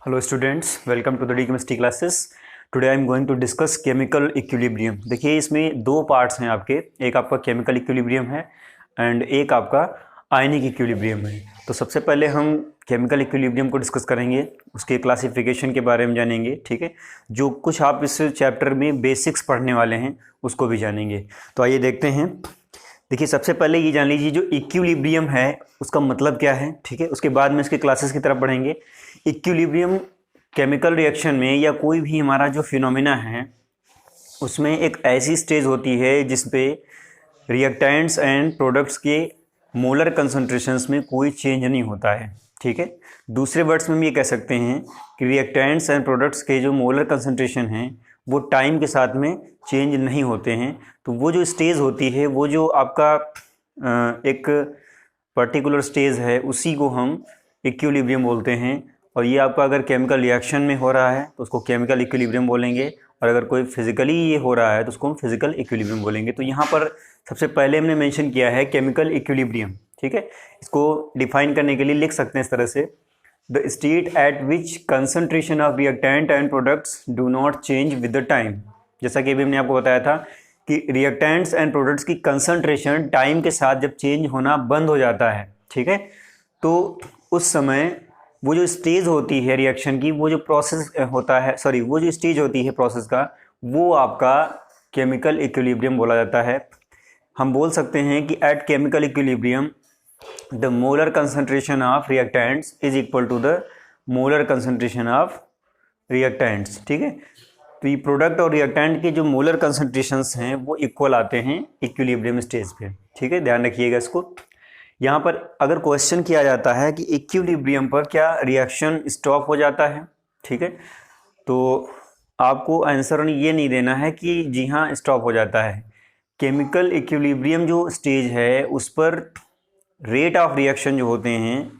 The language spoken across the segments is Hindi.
Hello students, welcome to the D chemistry classes. Today I am going to discuss chemical equilibrium. देखिए इसमें दो पार्ट्स हैं आपके, एक आपका केमिकल इक्विलिब्रियम है एंड एक आपका आयनिक इक्विलिब्रियम है। तो सबसे पहले हम केमिकल इक्विलिब्रियम को डिस्कस करेंगे, उसके क्लासिफिकेशन के बारे में जानेंगे, ठीक है। जो कुछ आप इस चैप्टर में बेसिक्स पढ़ने वाले हैं उसको भी जानेंगे। तो आइए देखते हैं। देखिए सबसे पहले ये जान लीजिए जो इक्विलिब्रियम है उसका मतलब क्या है, ठीक है। उसके बाद में इसके क्लासेस की तरफ बढ़ेंगे। इक्विलिब्रियम केमिकल रिएक्शन में या कोई भी हमारा जो फिनोमेना है उसमें एक ऐसी स्टेज होती है जिस पे रिएक्टेंट्स एंड प्रोडक्ट्स के मोलर कंसंट्रेशंस में कोई चेंज नहीं होता है, ठीक है। दूसरे वर्ड्स में हम ये कह सकते हैं कि रिएक्टेंट्स एंड प्रोडक्ट्स के जो मोलर कंसंट्रेशन हैं वो टाइम के साथ में चेंज नहीं होते हैं। तो वो जो स्टेज होती है, वो जो आपका एक पर्टिकुलर स्टेज है, उसी को हम इक्विलिब्रियम बोलते हैं। और ये आपका अगर केमिकल रिएक्शन में हो रहा है तो उसको केमिकल इक्विलिब्रियम बोलेंगे, और अगर कोई फिजिकली ये हो रहा है तो उसको हम फिजिकल इक्विलिब्रियम बोलेंगे। तो यहाँ पर सबसे पहले हमने मेंशन किया है केमिकल इक्विलिब्रियम, ठीक है। इसको डिफाइन करने के लिए लिख सकते हैं इस तरह से, the state eight which concentration of reactant and products do not change with the time. जैसा कि अभी हमने आपको बताया था कि रिएक्टेंट्स एंड प्रोडक्ट्स की कंसंट्रेशन टाइम के साथ जब चेंज होना बंद हो जाता है, ठीक है, तो उस समय वो जो स्टेज होती है रिएक्शन की, वो जो प्रोसेस होता है, वो जो स्टेज होती है प्रोसेस का, वो आपका केमिकल इक्विलिब्रियम बोला जाता है। हम बोल सकते हैं कि at chemical equilibrium the molar concentration of reactants is equal to the molar concentration of reactants, ठीक है। तो ये प्रोडक्ट और रिएक्टेंट के जो मोलर कंसंट्रेशंस हैं वो इक्वल आते हैं इक्विलिब्रियम स्टेज पे, ठीक है। ध्यान रखिएगा इसको। यहाँ पर अगर क्वेश्चन किया जाता है कि इक्विलिब्रियम पर क्या रिएक्शन स्टॉप हो जाता है, ठीक है, तो आपको आंसर ये नहीं देना है कि जी हाँ स्टॉप हो जाता है। केमिकल इक्विलिब्रियम जो स्टेज है उस पर रेट ऑफ रिएक्शन जो होते हैं,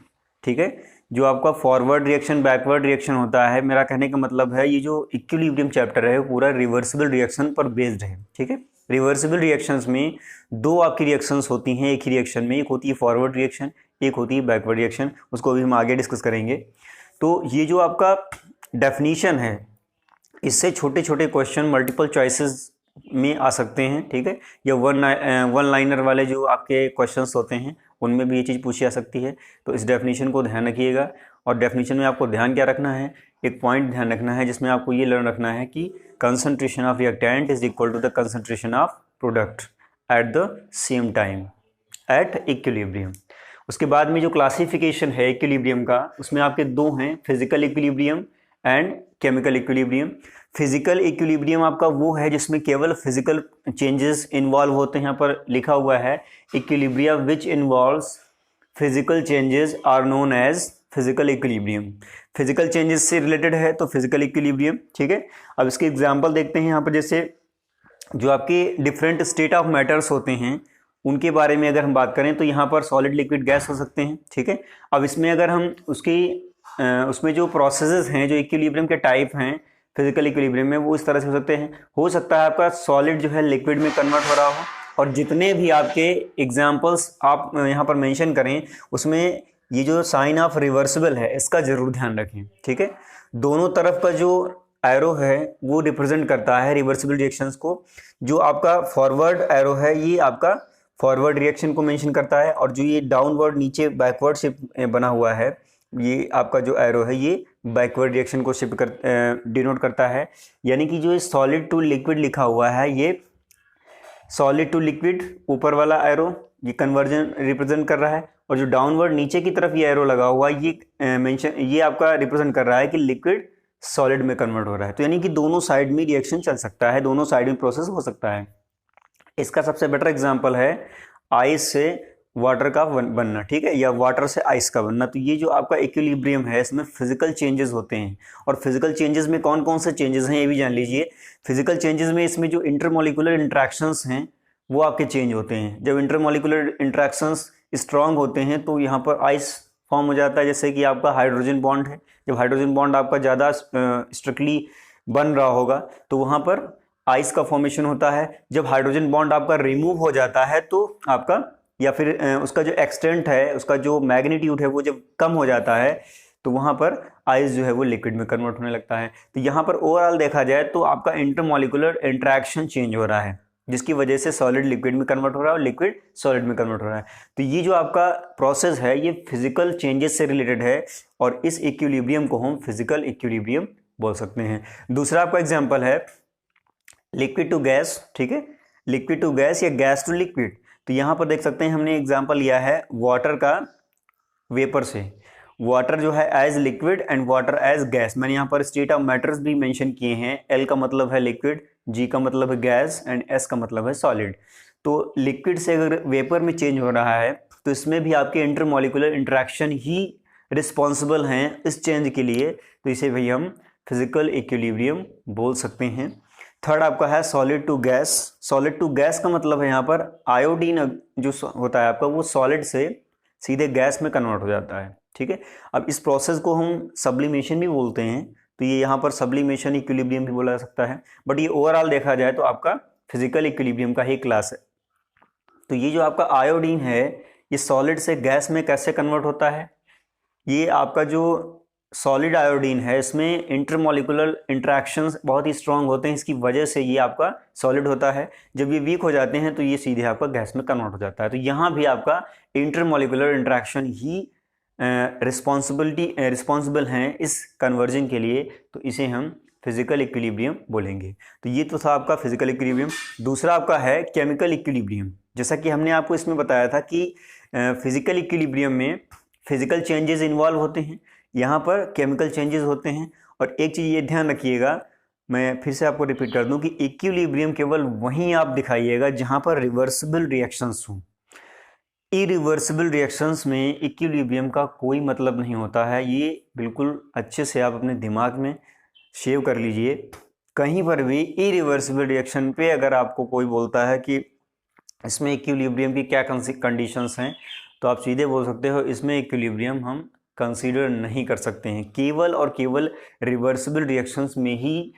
ठीक है, जो आपका फॉरवर्ड रिएक्शन बैकवर्ड रिएक्शन होता है, मेरा कहने का मतलब है ये जो इक्विलिब्रियम चैप्टर है वो पूरा रिवर्सिबल रिएक्शन पर बेस्ड है, ठीक है। रिवर्सिबल रिएक्शंस में दो आपकी रिएक्शंस होती हैं एक ही रिएक्शन में, एक होती है फॉरवर्ड रिएक्शन, एक होती है बैकवर्ड रिएक्शन, उसको भी हम आगे डिस्कस करेंगे। तो ये जो आपका डेफिनीशन है, इससे छोटे छोटे क्वेश्चन मल्टीपल चॉइसेस में आ सकते हैं, ठीक है, या वन लाइनर वाले जो आपके क्वेश्चंस होते हैं उनमें भी ये चीज़ पूछी जा सकती है। तो इस डेफिनेशन को ध्यान रखिएगा। और डेफिनेशन में आपको ध्यान क्या रखना है, एक पॉइंट ध्यान रखना है जिसमें आपको ये लर्न रखना है कि concentration of reactant is equal to the concentration of product at the same time at equilibrium. उसके बाद में जो क्लासिफिकेशन है इक्विलिब्रियम का, उसमें आपके दो हैं, physical equilibrium and chemical equilibrium. Physical equilibrium आपका वो है जिसमें केवल फिजिकल चेंजेस इन्वॉल्व होते हैं। यहाँ पर लिखा हुआ है equilibrium which involves physical changes are known as physical equilibrium. Physical changes से रिलेटेड है तो फिजिकल इक्विलिब्रियम, ठीक है। अब इसके एग्जांपल देखते हैं। यहाँ पर जैसे जो आपके डिफरेंट स्टेट ऑफ मैटर्स होते हैं उनके बारे में अगर हम बात करें तो यहाँ पर सॉलिड लिक्विड गैस हो सकते हैं, ठीक है। अब इसमें अगर हम उसमें जो प्रोसेसेस हैं, जो इक्विलिब्रियम के टाइप हैं फिजिकल इक्विलिब्रियम में, वो इस तरह से हो सकते हैं। हो सकता है आपका सॉलिड जो है लिक्विड में कन्वर्ट हो रहा हो, और जितने भी आपके एग्जांपल्स आप यहाँ पर मेंशन करें उसमें ये जो साइन ऑफ रिवर्सिबल है इसका जरूर ध्यान रखें, ठीक है। दोनों तरफ का जो एरो है वो रिप्रेजेंट करता है रिवर्सिबल रिएक्शंस को। जो आपका फॉरवर्ड एरो है ये आपका फॉरवर्ड रिएक्शन को मेंशन करता है, और जो ये डाउनवर्ड नीचे बैकवर्ड से बना हुआ है ये आपका जो एरो है ये बैकवर्ड रिएक्शन को डिनोट करता है। यानी कि जो सॉलिड टू लिक्विड लिखा हुआ है ये सॉलिड टू लिक्विड ऊपर वाला एरो ये कन्वर्जन रिप्रेजेंट कर रहा है, और जो डाउनवर्ड नीचे की तरफ ये एरो लगा हुआ ये आपका रिप्रेजेंट कर रहा है कि लिक्विड सॉलिड में कन्वर्ट हो रहा है। तो यानी कि दोनों साइड में रिएक्शन चल सकता है, दोनों साइड में प्रोसेस हो सकता है। इसका सबसे बेटर एग्जांपल है आइस से वाटर का बनना, ठीक है, या वाटर से आइस का बनना। तो ये जो आपका इक्विलिब्रियम है इसमें फिजिकल चेंजेस होते हैं, और फिजिकल चेंजेस में कौन कौन से चेंजेस हैं ये भी जान लीजिए। फिजिकल चेंजेस में इसमें जो इंटरमोलिकुलर इंट्रैक्शंस हैं वो आपके चेंज होते हैं। जब इंटरमोलिकुलर इंट्रैक्शंस स्ट्रांग होते हैं तो यहाँ पर आइस फॉर्म हो जाता है। जैसे कि आपका हाइड्रोजन बॉन्ड है, जब हाइड्रोजन बॉन्ड आपका ज़्यादा स्ट्रिक्टली बन रहा होगा तो वहाँ पर आइस का फॉर्मेशन होता है। जब हाइड्रोजन बॉन्ड आपका रिमूव हो जाता है तो आपका या फिर उसका जो एक्सटेंट है, उसका जो मैग्नीट्यूड है वो जब कम हो जाता है तो वहाँ पर आइस जो है वो लिक्विड में कन्वर्ट होने लगता है। तो यहाँ पर ओवरऑल देखा जाए तो आपका इंटरमॉलिक्यूलर इंटरेक्शन चेंज हो रहा है, जिसकी वजह से सॉलिड लिक्विड में कन्वर्ट हो रहा है और लिक्विड सॉलिड में कन्वर्ट हो रहा है। तो ये जो आपका प्रोसेस है ये फिजिकल चेंजेस से रिलेटेड है और इस इक्विलिब्रियम को हम फिजिकल इक्विलिब्रियम बोल सकते हैं। दूसरा आपका एग्जांपल है लिक्विड टू गैस, ठीक है, लिक्विड टू गैस या गैस टू लिक्विड। तो यहाँ पर देख सकते हैं हमने एग्जांपल लिया है वाटर का वेपर से, वाटर जो है as liquid and water as gas. मैंने यहाँ पर स्टेट ऑफ मैटर्स भी मेंशन किए हैं, एल का मतलब है लिक्विड, जी का मतलब है गैस एंड एस का मतलब है सॉलिड। तो लिक्विड से अगर वेपर में चेंज हो रहा है तो इसमें भी आपके इंटरमॉलिक्यूलर इंटरेक्शन ही रिस्पॉन्सिबल हैं इस चेंज के लिए, तो इसे भी हम फिजिकल इक्विलिब्रियम बोल सकते हैं। थर्ड आपका है solid to gas. Solid to gas का मतलब है यहाँ पर आयोडीन जो होता है आपका वो सॉलिड से सीधे गैस में कन्वर्ट हो जाता है, ठीक है। अब इस प्रोसेस को हम सब्लिमेशन भी बोलते हैं, तो ये यहाँ पर सब्लिमेशन इक्विलिब्रियम भी बोला जा सकता है, बट ये ओवरऑल देखा जाए तो आपका फिजिकल इक्विलिब्रियम का ही क्लास है। तो ये जो आपका आयोडीन है ये सॉलिड से गैस में कैसे कन्वर्ट होता है, ये आपका जो सॉलिड आयोडीन है इसमें इंटरमॉलिक्यूलर इंटरेक्शंस बहुत ही स्ट्रांग होते हैं, इसकी वजह से ये आपका सॉलिड होता है। जब ये वीक हो जाते हैं तो ये सीधे आपका गैस में कन्वर्ट हो जाता है। तो यहाँ भी आपका इंटरमॉलिक्यूलर इंटरेक्शन ही रिस्पॉन्सिबल हैं इस कन्वर्जन के लिए, तो इसे हम फिजिकल इक्विलिब्रियम बोलेंगे। तो ये तो था आपका फिजिकल इक्विलिब्रियम। दूसरा आपका है केमिकल इक्विलिब्रियम। जैसा कि हमने आपको इसमें बताया था कि फिजिकल इक्विलिब्रियम में फिजिकल चेंजेस इन्वॉल्व होते हैं, यहाँ पर केमिकल चेंजेस होते हैं। और एक चीज़ ये ध्यान रखिएगा, मैं फिर से आपको रिपीट कर दूं कि इक्विलिब्रियम केवल वहीं आप दिखाइएगा जहाँ पर रिवर्सिबल रिएक्शंस हों। इरिवर्सिबल रिएक्शंस में इक्विलिब्रियम का कोई मतलब नहीं होता है, ये बिल्कुल अच्छे से आप अपने दिमाग में सेव कर लीजिए। कहीं पर भी इरिवर्सिबल रिएक्शन पे अगर आपको कोई बोलता है कि इसमें इक्विलिब्रियम की क्या कंडीशंस हैं, तो आप सीधे बोल सकते हो इसमें इक्विलिब्रियम हम कंसीडर नहीं कर सकते हैं। केवल और केवल रिवर्सिबल रिएक्शंस में ही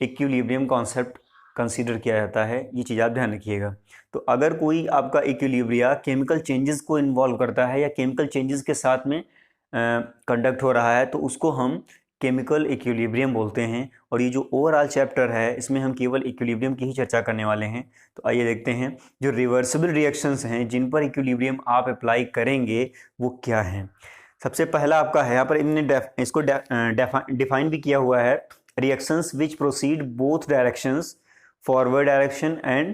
इक्विलिब्रियम कॉन्सेप्ट कंसीडर किया जाता है, ये चीज़ आप ध्यान रखिएगा। तो अगर कोई आपका इक्विलिब्रिया केमिकल चेंजेस को इन्वॉल्व करता है या केमिकल चेंजेस के साथ में कंडक्ट हो रहा है तो उसको हम केमिकल इक्विलिब्रियम बोलते हैं। और ये जो ओवरऑल चैप्टर है इसमें हम केवल इक्विलिब्रियम की ही चर्चा करने वाले हैं। तो आइए देखते हैं जो रिवर्सिबल रिएक्शंस हैं जिन पर इक्विलिब्रियम आप अप्लाई करेंगे वो क्या हैं। सबसे पहला आपका है, यहाँ पर इन्होंने इसको डिफाइन भी किया हुआ है, reactions which proceed both directions, forward direction and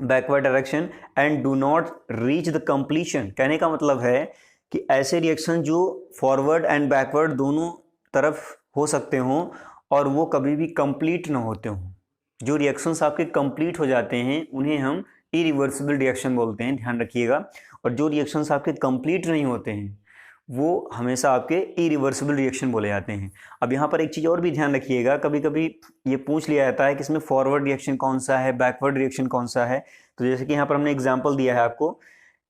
backward direction and do not reach the completion. कहने का मतलब है कि ऐसे रिएक्शन जो फॉरवर्ड एंड बैकवर्ड दोनों तरफ हो सकते हों और वो कभी भी कंप्लीट ना होते हों। जो रिएक्शंस आपके कंप्लीट हो जाते हैं उन्हें हम इरिवर्सिबल रिएक्शन बोलते हैं, ध्यान रखिएगा। और जो रिएक्शंस आपके कंप्लीट नहीं होते हैं वो हमेशा आपके इरिवर्सिबल रिएक्शन बोले जाते हैं। अब यहाँ पर एक चीज़ और भी ध्यान रखिएगा, कभी कभी ये पूछ लिया जाता है कि इसमें फॉरवर्ड रिएक्शन कौन सा है, बैकवर्ड रिएक्शन कौन सा है। तो जैसे कि यहाँ पर हमने एग्जांपल दिया है आपको,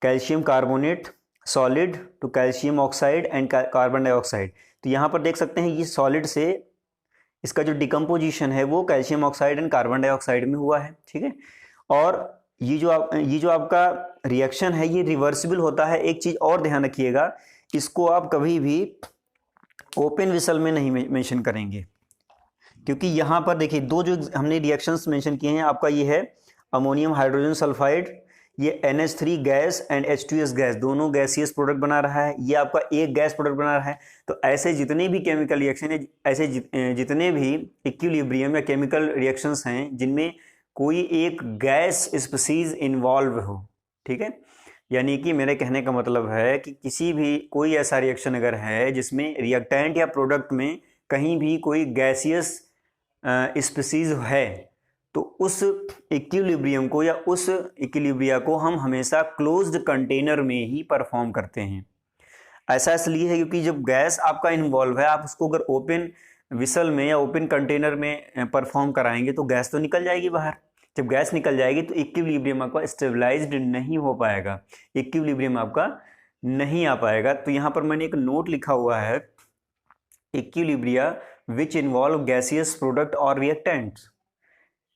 calcium carbonate solid to calcium oxide and carbon dioxide. तो यहाँ पर देख सकते हैं ये सॉलिड से इसका जो डिकम्पोजिशन है वो calcium oxide and carbon dioxide में हुआ है, ठीक है। और ये जो आपका रिएक्शन है ये रिवर्सिबल होता है। एक चीज़ और ध्यान रखिएगा, इसको आप कभी भी ओपन विसल में नहीं मेंशन करेंगे, क्योंकि यहाँ पर देखिए दो जो हमने रिएक्शंस मेंशन किए हैं, आपका ये है अमोनियम हाइड्रोजन सल्फाइड, ये NH3 gas and H2S gas, दोनों गैसियस प्रोडक्ट बना रहा है, ये आपका एक गैस प्रोडक्ट बना रहा है। तो ऐसे जितने भी केमिकल रिएक्शन है, ऐसे जितने भी इक्विलिब्रियम या केमिकल रिएक्शंस हैं जिनमें कोई एक गैस स्पीसीज इन्वॉल्व हो, ठीक है। यानी कि मेरे कहने का मतलब है कि किसी भी कोई ऐसा रिएक्शन अगर है जिसमें रिएक्टेंट या प्रोडक्ट में कहीं भी कोई गैसियस स्पीसीज है, तो उस इक्विलिब्रियम को या उस इक्विलिब्रिया को हम हमेशा क्लोज्ड कंटेनर में ही परफॉर्म करते हैं। ऐसा इसलिए है क्योंकि जब गैस आपका इन्वॉल्व है, आप उसको अगर ओपन विसल में या ओपन कंटेनर में परफॉर्म कराएंगे तो गैस तो निकल जाएगी बाहर। जब गैस निकल जाएगी तो इक्विलिब्रियम आपका स्टेबलाइज्ड नहीं हो पाएगा, इक्विलिब्रियम आपका नहीं आ पाएगा। तो यहाँ पर मैंने एक नोट लिखा हुआ है, equilibria which involve gaseous product और रिएक्टेंट्स।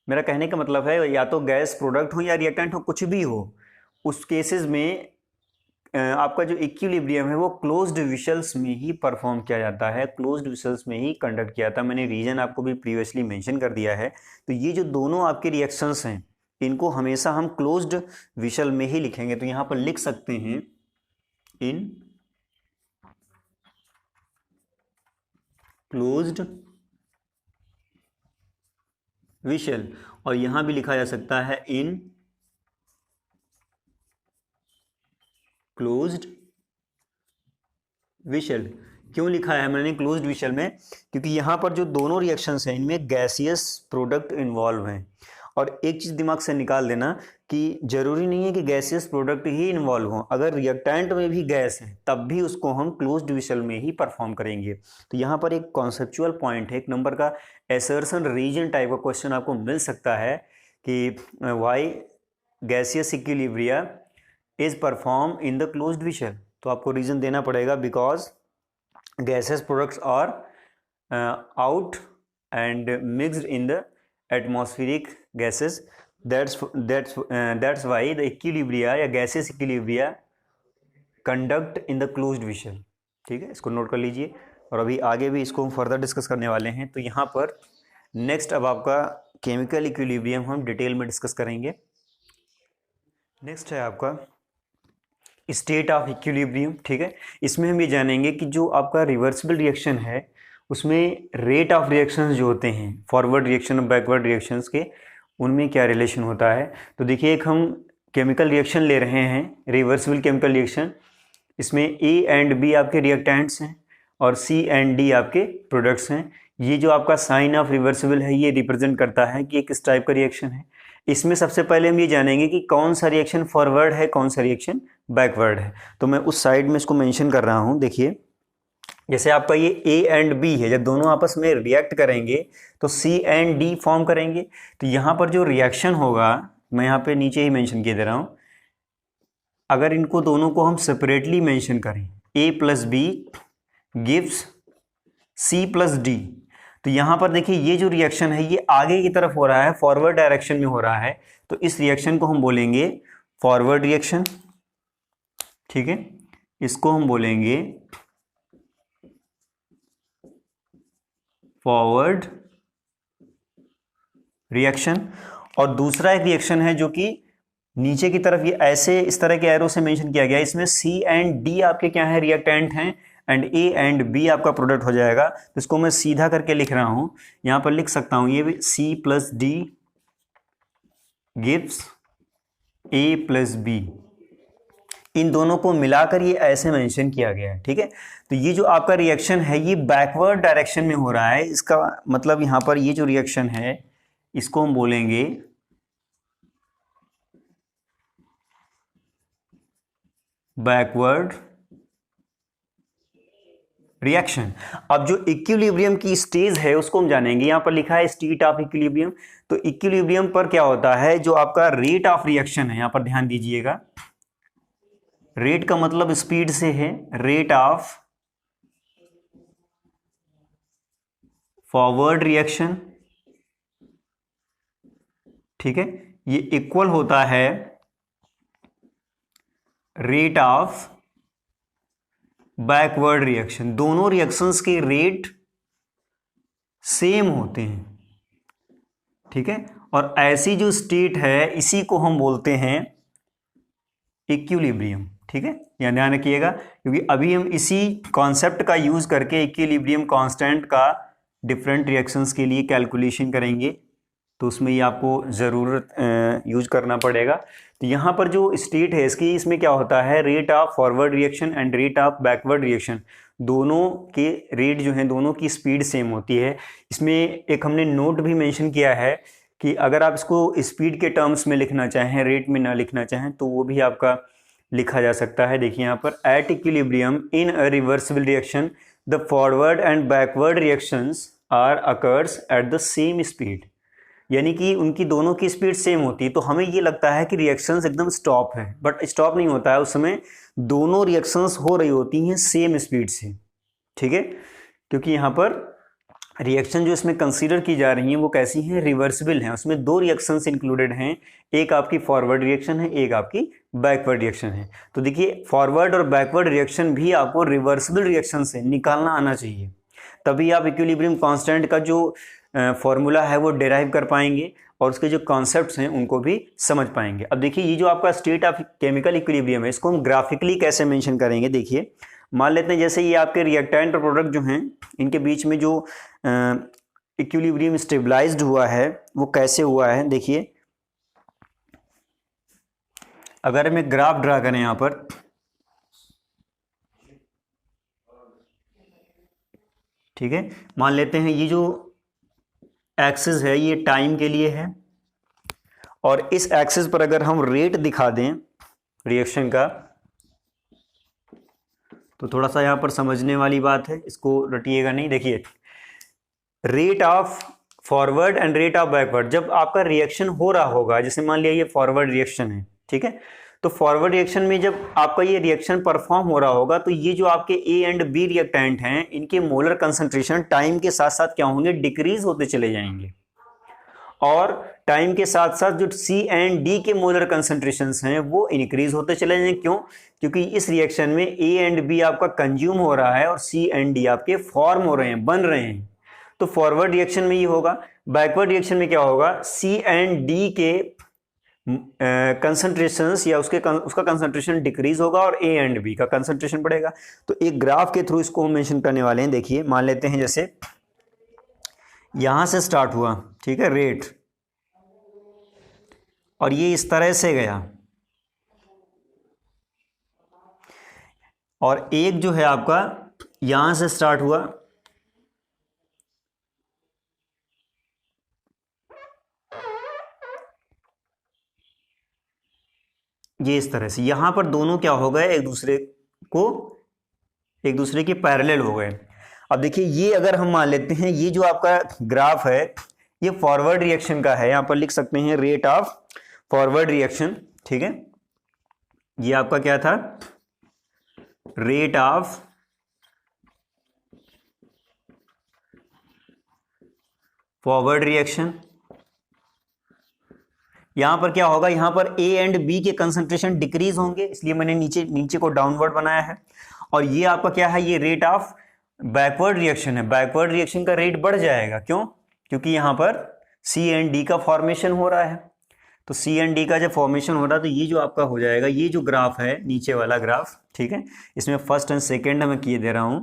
मेरा कहने का मतलब है या तो गैस प्रोडक्ट हो या रिएक्टेंट हो, कुछ भी हो, उस केसेस में आपका जो इक्विलिब्रियम है वो क्लोज्ड विशल्स में ही परफॉर्म किया जाता है, क्लोज्ड विशल्स में ही कंडक्ट किया जाता है। मैंने रीजन आपको भी प्रीवियसली मेंशन कर दिया है। तो ये जो दोनों आपके रिएक्शंस हैं इनको हमेशा हम क्लोज्ड विशल में ही लिखेंगे। तो यहाँ पर लिख सकते हैं इन क्लोज्ड विशल, और यहां भी लिखा जा सकता है इन क्लोज्ड विशल। क्यों लिखा है मैंने क्लोज्ड विशल में? क्योंकि यहां पर जो दोनों रिएक्शंस हैं इनमें गैसियस प्रोडक्ट इन्वॉल्व हैं। और एक चीज दिमाग से निकाल देना कि जरूरी नहीं है कि गैसियस प्रोडक्ट ही इन्वॉल्व हो, अगर रिएक्टेंट में भी गैस है तब भी उसको हम क्लोज्ड विशल में ही परफॉर्म करेंगे। तो यहाँ पर एक कॉन्सेप्चुअल पॉइंट है, एक नंबर का एसर्शन रीजन टाइप का क्वेश्चन आपको मिल सकता है कि why gaseous equilibria is perform in the closed vessel. तो आपको रीजन देना पड़ेगा because gases products are out and mixed in the atmospheric gases, that's why the equilibria या gaseous equilibria conduct in the closed vessel। ठीक है, इसको नोट कर लीजिए और अभी आगे भी इसको हम फर्दर डिस्कस करने वाले हैं। तो यहाँ पर नेक्स्ट अब आपका केमिकल इक्विलिब्रियम हम डिटेल में डिस्कस करेंगे। नेक्स्ट है आपका स्टेट ऑफ इक्विलिब्रियम। ठीक है, इसमें हम ये जानेंगे कि जो आपका रिवर्सिबल रिएक्शन है उसमें रेट ऑफ रिएक्शंस जो होते हैं फॉरवर्ड रिएक्शन और बैकवर्ड रिएक्शंस के, उनमें क्या रिलेशन होता है। तो देखिए एक हम केमिकल रिएक्शन ले रहे हैं, रिवर्सिबल केमिकल रिएक्शन। इसमें ए एंड बी आपके रिएक्टेंट्स हैं और सी एंड डी आपके प्रोडक्ट्स हैं। ये जो आपका साइन ऑफ रिवर्सिबल है ये रिप्रेजेंट करता है कि ये किस टाइप का रिएक्शन है। इसमें सबसे पहले हम ये जानेंगे कि कौन सा रिएक्शन फॉरवर्ड है, कौन सा रिएक्शन बैकवर्ड है। तो मैं उस साइड में इसको मेंशन कर रहा हूँ। देखिए जैसे आपका ये ए एंड बी है, जब दोनों आपस में रिएक्ट करेंगे तो सी एंड डी फॉर्म करेंगे। तो यहाँ पर जो रिएक्शन होगा, मैं यहाँ पे नीचे ही मेंशन किए दे रहा हूँ, अगर इनको दोनों को हम सेपरेटली मेंशन करें, A plus B gives C plus D, तो यहाँ पर देखिए ये जो रिएक्शन है ये आगे की तरफ हो रहा है, फॉरवर्ड डायरेक्शन में हो रहा है। तो इस रिएक्शन को हम बोलेंगे फॉरवर्ड रिएक्शन। ठीक है, इसको हम बोलेंगे फॉरवर्ड रिएक्शन। और दूसरा एक रिएक्शन है जो कि नीचे की तरफ ये ऐसे इस तरह के एरो से मेंशन किया गया है, इसमें सी एंड डी आपके क्या है, रिएक्टेंट हैं, एंड ए एंड बी आपका प्रोडक्ट हो जाएगा। तो इसको मैं सीधा करके लिख रहा हूं, यहां पर लिख सकता हूं ये भी C plus D gives A plus B. इन दोनों को मिलाकर ये ऐसे मेंशन किया गया है। ठीक है, तो ये जो आपका रिएक्शन है ये बैकवर्ड डायरेक्शन में हो रहा है। इसका मतलब यहां पर ये जो रिएक्शन है इसको हम बोलेंगे बैकवर्ड रिएक्शन। अब जो इक्विलिब्रियम की स्टेज है उसको हम जानेंगे। यहां पर लिखा है स्टेट ऑफ इक्विलिब्रियम। तो इक्विलिब्रियम पर क्या होता है, जो आपका रेट ऑफ रिएक्शन है, यहां पर ध्यान दीजिएगा, रेट का मतलब स्पीड से है, रेट ऑफ फॉरवर्ड रिएक्शन। ठीक है, ये इक्वल होता है रेट ऑफ बैकवर्ड रिएक्शन। दोनों रिएक्शंस के रेट सेम होते हैं। ठीक है, और ऐसी जो स्टेट है इसी को हम बोलते हैं इक्विलिब्रियम। ठीक है, यहां ध्यान रखिएगा, क्योंकि अभी हम इसी कॉन्सेप्ट का यूज करके इक्विलिब्रियम कांस्टेंट का डिफरेंट रिएक्शंस के लिए कैलकुलेशन करेंगे, तो उसमें ये आपको ज़रूरत यूज करना पड़ेगा। तो यहाँ पर जो स्टेट है इसकी, इसमें क्या होता है, rate of forward reaction and rate of backward reaction, दोनों के रेट जो हैं दोनों की स्पीड सेम होती है। इसमें एक हमने नोट भी मेंशन किया है कि अगर आप इसको स्पीड के टर्म्स में लिखना चाहें, रेट में ना लिखना चाहें, तो वो भी आपका लिखा जा सकता है। देखिए यहाँ पर at equilibrium in a reversible reaction the forward and backward reactions are occurs at the same speed, यानी कि उनकी दोनों की स्पीड सेम होती है। तो हमें ये लगता है कि रिएक्शंस एकदम स्टॉप है, बट स्टॉप नहीं होता है, उस समय दोनों रिएक्शंस हो रही होती हैं सेम स्पीड से। ठीक है, क्योंकि यहाँ पर रिएक्शन जो इसमें कंसीडर की जा रही हैं वो कैसी हैं, रिवर्सिबल हैं। उसमें दो रिएक्शंस इंक्लूडेड हैं, एक आपकी फॉरवर्ड रिएक्शन है, एक आपकी बैकवर्ड रिएक्शन है। तो देखिए फॉरवर्ड और बैकवर्ड रिएक्शन भी आपको रिवर्सिबल रिएक्शन से निकालना आना चाहिए, तभी आप इक्विलिब्रियम कांस्टेंट का जो फॉर्मूला है वो डिराइव कर पाएंगे और उसके जो कॉन्सेप्ट्स हैं उनको भी समझ पाएंगे। अब देखिए ये जो आपका स्टेट ऑफ केमिकल इक्विलिब्रियम है इसको हम ग्राफिकली कैसे मेंशन करेंगे। देखिए मान लेते हैं जैसे ये आपके रिएक्टेंट और प्रोडक्ट जो हैं इनके बीच में जो इक्विलिब्रियम स्टेबलाइज्ड हुआ है वो कैसे हुआ है। देखिए अगर मैं ग्राफ ड्रा करें यहां पर, ठीक है, मान लेते हैं ये जो एक्सिस है ये टाइम के लिए है और इस एक्सिस पर अगर हम रेट दिखा दें रिएक्शन का तो थोड़ा सा यहां पर समझने वाली बात है, इसको रटिएगा नहीं। देखिए rate of forward and rate of backward, जब आपका रिएक्शन हो रहा होगा, जैसे मान लिया ये फॉरवर्ड रिएक्शन है, ठीक है, तो फॉरवर्ड रिएक्शन में जब आपका ये रिएक्शन परफॉर्म हो रहा होगा तो ये जो आपके ए एंड बी रिएक्टेंट हैं इनके मोलर कंसंट्रेशन टाइम के साथ साथ क्या होंगे, डिक्रीज होते चले जाएंगे और टाइम के साथ साथ जो सी एंड डी के मोलर कंसंट्रेशंस हैं वो इंक्रीज होते चले जाएंगे। क्यों? क्योंकि इस रिएक्शन में ए एंड बी आपका कंज्यूम हो रहा है और सी एंड डी आपके फॉर्म हो रहे हैं, बन रहे हैं। तो फॉरवर्ड रिएक्शन में ये होगा। बैकवर्ड रिएक्शन में क्या होगा, सी एंड डी के कंसंट्रेशंस या उसका कंसंट्रेशन डिक्रीज होगा और ए एंड बी का कंसंट्रेशन बढ़ेगा। तो एक ग्राफ के थ्रू इसको हम मेंशन करने वाले हैं। देखिए मान लेते हैं जैसे यहां से स्टार्ट हुआ, ठीक है, रेट, और ये इस तरह से गया और एक जो है आपका यहां से स्टार्ट हुआ, ये इस तरह से, यहां पर दोनों क्या हो गए, एक दूसरे के पैरेलल हो गए। अब देखिए ये अगर हम मान लेते हैं ये जो आपका ग्राफ है ये फॉरवर्ड रिएक्शन का है, यहां पर लिख सकते हैं रेट ऑफ फॉरवर्ड रिएक्शन, ठीक है, ये आपका क्या था, रेट ऑफ फॉरवर्ड रिएक्शन। यहां पर क्या होगा, यहां पर ए एंड बी के कंसंट्रेशन डिक्रीज होंगे, इसलिए मैंने नीचे को डाउनवर्ड बनाया है। और ये आपका क्या है, ये रेट ऑफ बैकवर्ड रिएक्शन है। बैकवर्ड रिएक्शन का रेट बढ़ जाएगा, क्यों? क्योंकि यहां पर सी एंड डी का फॉर्मेशन हो रहा है। तो सी एंड डी का जब फॉर्मेशन हो रहा है तो ये जो आपका हो जाएगा, ये जो ग्राफ है नीचे वाला ग्राफ, ठीक है, इसमें फर्स्ट एंड सेकेंड मैं किए दे रहा हूं,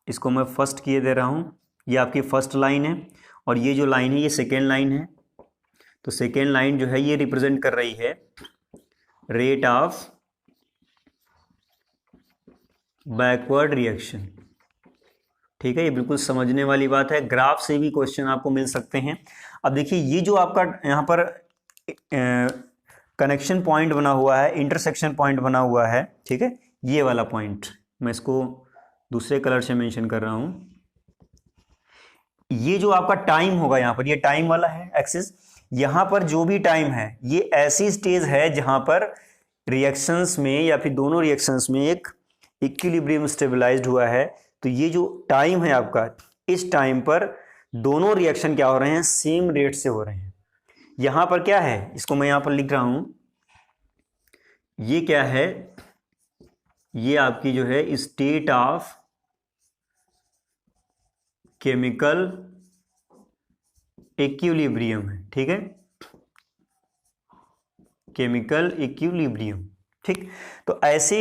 इसको मैं फर्स्ट किए दे रहा हूं, ये आपकी फर्स्ट लाइन है और ये जो लाइन है ये सेकेंड लाइन है। तो सेकेंड लाइन जो है ये रिप्रेजेंट कर रही है रेट ऑफ बैकवर्ड रिएक्शन, ठीक है, ये बिल्कुल समझने वाली बात है। ग्राफ से भी क्वेश्चन आपको मिल सकते हैं। अब देखिए ये जो आपका यहाँ पर कनेक्शन पॉइंट बना हुआ है, इंटरसेक्शन पॉइंट बना हुआ है, ठीक है, ये वाला पॉइंट मैं इसको दूसरे कलर से मेंशन कर रहा हूं। ये जो आपका टाइम होगा यहाँ पर, ये टाइम वाला है एक्सिस, यहां पर जो भी टाइम है ये ऐसी स्टेज है जहां पर रिएक्शंस में या फिर दोनों रिएक्शंस में एक इक्विलिब्रियम स्टेबलाइज्ड हुआ है। तो ये जो टाइम है आपका, इस टाइम पर दोनों रिएक्शन क्या हो रहे हैं, सेम रेट से हो रहे हैं। यहां पर क्या है, इसको मैं यहां पर लिख रहा हूं, ये क्या है, ये आपकी जो है स्टेट ऑफ केमिकल इक्विलिब्रियम है, ठीक है, केमिकल इक्विलिब्रियम, ठीक। तो ऐसे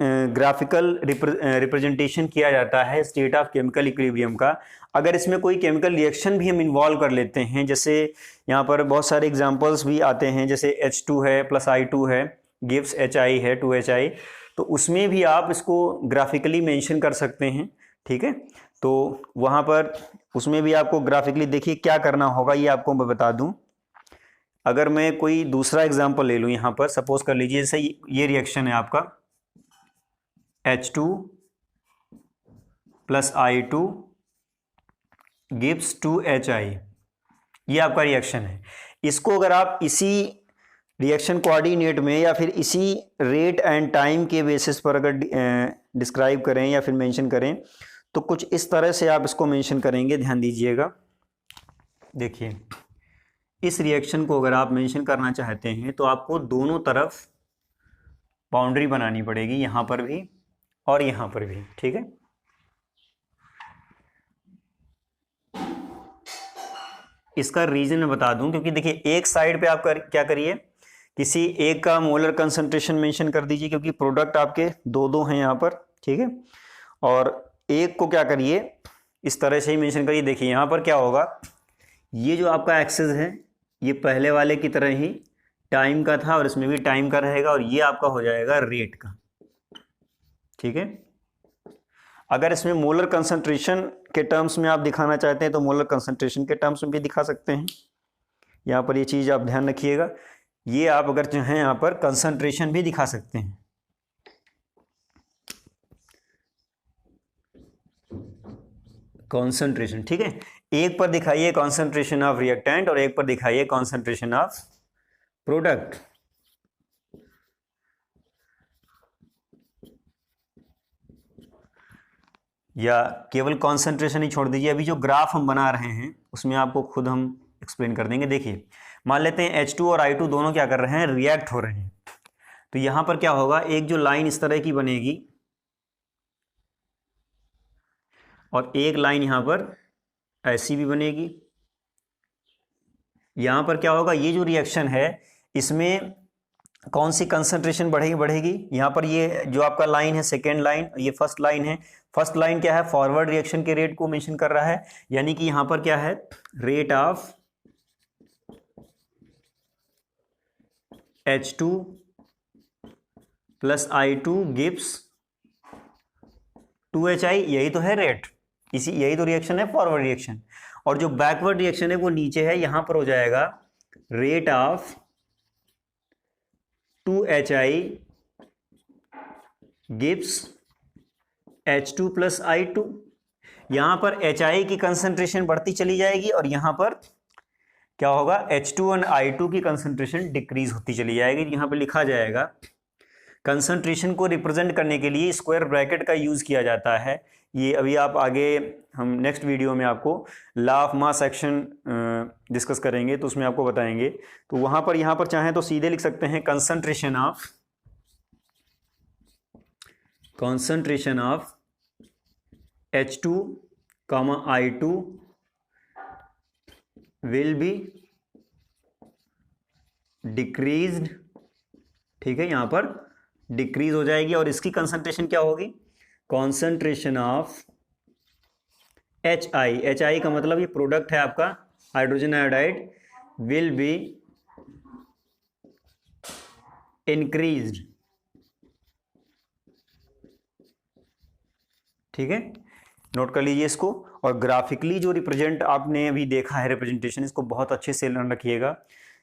ग्राफिकल रिप्रेजेंटेशन किया जाता है स्टेट ऑफ केमिकल इक्विलिब्रियम का। अगर इसमें कोई केमिकल रिएक्शन भी हम इन्वॉल्व कर लेते हैं, जैसे यहाँ पर बहुत सारे एग्जांपल्स भी आते हैं, जैसे H2 है प्लस I2 है गिव्स HI है 2HI, तो उसमें भी आप इसको ग्राफिकली मेंशन कर सकते हैं, ठीक है। तो वहाँ पर उसमें भी आपको ग्राफिकली देखिए क्या करना होगा, ये आपको मैं बता दूं। अगर मैं कोई दूसरा एग्जांपल ले लूं, यहाँ पर सपोज कर लीजिए जैसे ये रिएक्शन है आपका H2 plus I2 gives 2HI, ये आपका रिएक्शन है। इसको अगर आप इसी रिएक्शन कोऑर्डिनेट में या फिर इसी रेट एंड टाइम के बेसिस पर अगर डिस्क्राइब करें या फिर मेंशन करें तो कुछ इस तरह से आप इसको मेंशन करेंगे, ध्यान दीजिएगा। देखिए इस रिएक्शन को अगर आप मेंशन करना चाहते हैं तो आपको दोनों तरफ बाउंड्री बनानी पड़ेगी यहाँ पर भी और यहाँ पर भी, ठीक है। इसका रीजन मैं बता दूं, क्योंकि देखिए एक साइड पे आप क्या करिए, किसी एक का मोलर कंसंट्रेशन मेंशन कर दीजिए, क्योंकि प्रोडक्ट आपके दो दो हैं यहाँ पर, ठीक है। और एक को क्या करिए, इस तरह से ही मेंशन करिए। देखिए यहाँ पर क्या होगा, ये जो आपका एक्सेस है ये पहले वाले की तरह ही टाइम का था और इसमें भी टाइम का रहेगा, और ये आपका हो जाएगा रेट का, ठीक है। अगर इसमें मोलर कंसंट्रेशन के टर्म्स में आप दिखाना चाहते हैं तो मोलर कंसंट्रेशन के टर्म्स में भी दिखा सकते हैं। यहाँ पर ये चीज़ आप ध्यान रखिएगा, ये आप अगर चाहें यहाँ पर कंसंट्रेशन भी दिखा सकते हैं। कॉन्सेंट्रेशन, ठीक है। एक पर दिखाइए कॉन्सेंट्रेशन ऑफ रिएक्टेंट और एक पर दिखाइए कॉन्सेंट्रेशन ऑफ प्रोडक्ट। या केवल कॉन्सेंट्रेशन ही छोड़ दीजिए, अभी जो ग्राफ हम बना रहे हैं उसमें आपको खुद हम एक्सप्लेन कर देंगे। देखिए मान लेते हैं H2 और I2 दोनों क्या कर रहे हैं, रिएक्ट हो रहे हैं। तो यहां पर क्या होगा, एक जो लाइन इस तरह की बनेगी और एक लाइन यहां पर ऐसी भी बनेगी। यहां पर क्या होगा, ये जो रिएक्शन है इसमें कौन सी कंसंट्रेशन बढ़ेगी। यहां पर ये जो आपका लाइन है सेकेंड लाइन, ये फर्स्ट लाइन है। फर्स्ट लाइन क्या है, फॉरवर्ड रिएक्शन के रेट को मेंशन कर रहा है, यानी कि यहां पर क्या है, rate of H2 plus I2 gives 2HI, यही तो है रेट, यही तो रिएक्शन है फॉरवर्ड रिएक्शन। और जो बैकवर्ड रिएक्शन है वो नीचे है, यहां पर हो जाएगा rate of 2HI gives H2 plus I2। यहां पर HI की कंसंट्रेशन बढ़ती चली जाएगी और यहां पर क्या होगा, H2 और I2 की कंसंट्रेशन डिक्रीज होती चली जाएगी। यहां पर लिखा जाएगा, कंसंट्रेशन को रिप्रेजेंट करने के लिए स्क्वायर ब्रैकेट का यूज किया जाता है। ये अभी आप आगे हम नेक्स्ट वीडियो में आपको law of mass action discuss करेंगे तो उसमें आपको बताएंगे। तो वहां पर यहां पर चाहें तो सीधे लिख सकते हैं concentration of H2, I2 will be decreased, ठीक है। यहां पर डिक्रीज हो जाएगी और इसकी कंसंट्रेशन क्या होगी, कॉन्सेंट्रेशन ऑफ HI का मतलब ये प्रोडक्ट है आपका hydrogen iodide, will be increased, ठीक है। नोट कर लीजिए इसको। और ग्राफिकली जो रिप्रेजेंट आपने अभी देखा है रिप्रेजेंटेशन, इसको बहुत अच्छे से लर्न रखिएगा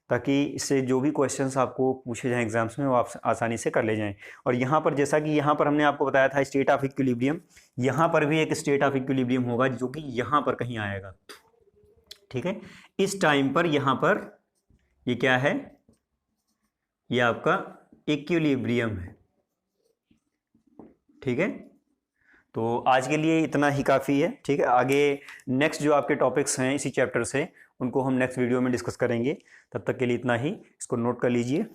ताकि इससे जो भी क्वेश्चंस आपको पूछे जाएं एग्जाम्स में वो आप आसानी से कर ले जाएं। और यहाँ पर जैसा कि यहाँ पर हमने आपको बताया था स्टेट ऑफ इक्विलिब्रियम, यहाँ पर भी एक स्टेट ऑफ इक्विलिब्रियम होगा जो कि यहाँ पर कहीं आएगा, ठीक है। इस टाइम पर यहाँ पर ये क्या है, ये आपका इक्विलिब्रियम है, ठीक है। तो आज के लिए इतना ही काफ़ी है, ठीक है। आगे नेक्स्ट जो आपके टॉपिक्स हैं इसी चैप्टर से, उनको हम नेक्स्ट वीडियो में डिस्कस करेंगे। तब तक के लिए इतना ही, इसको नोट कर लीजिए।